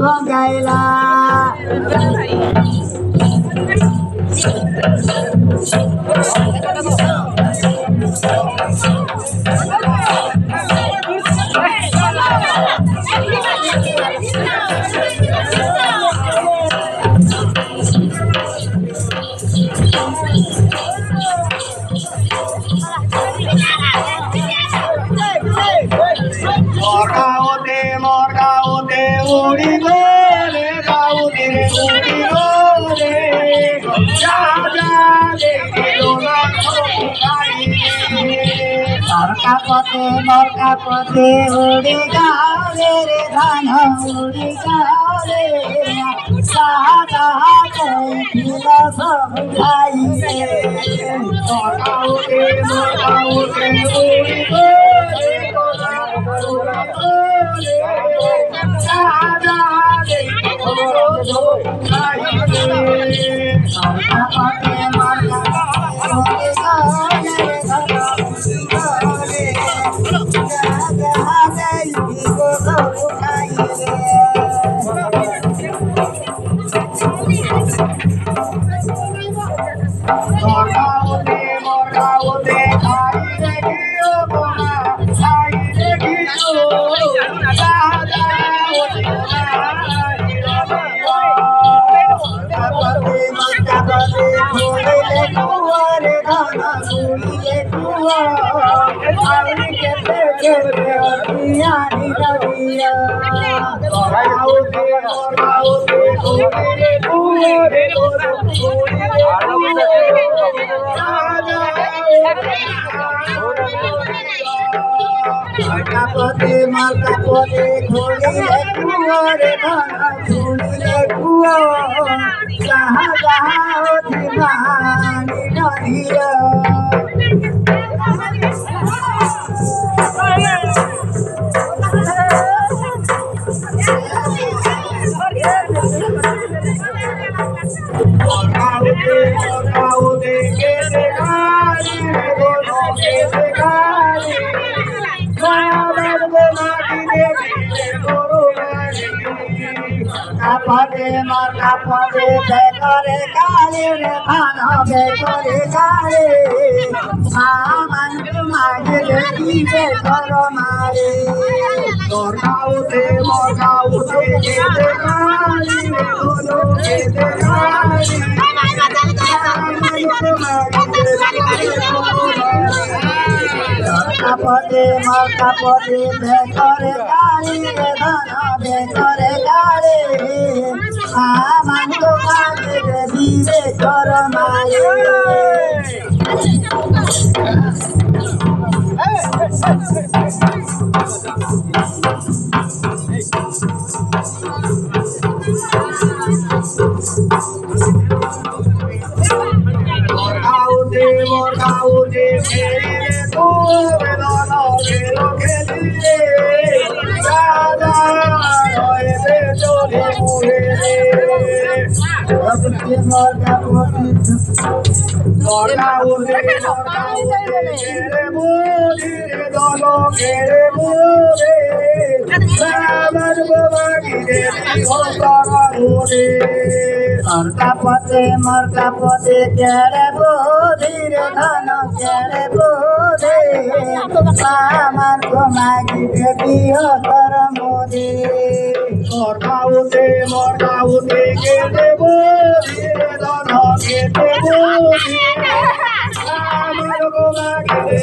ভঙ্গাইলা মরগাঁওতে উড়িল রে গাউতে উড়িল রে মরকা পথে উড়ি গালে রে ধান উড়ি গালে সাদা ছিল সব খাই মরগাঁওতে উড়িল পথে মাতা পথে ঘুরিলে কুয়ারে ধানা ঘুরিলে কুয়া যাহা যাহা অধিমানি নহিয়া পদে মাতা পদে বেকরে কালে রে ধান বেকরে কালে সামান মাগে দিবে কর মারে মরগাঁওতে গেতে কালি রে বলো গেতে কালি পদে মাতা পদে বেকরে কালি রে ধান বেকরে কালে সামান মাগে দিবে কর মারে মরগাঁওতে খেলিলে তোরে দাদা খেলো খেলিলে দাদা রয়েছে চলে মুড়ে মরগাঁওতে খেলে মুড়িরে দল খেলে মুড়ে আমার বাবাগিরে বিহতারে মরকা পথে কেড়ে বোধিরে ধান কেড়ে বোধে আমার মাগিরে বিহতর মোদে মরগাঁওতে কেড়ে বোধিরে ধান কেড়ে বোধে আমার মাগিরে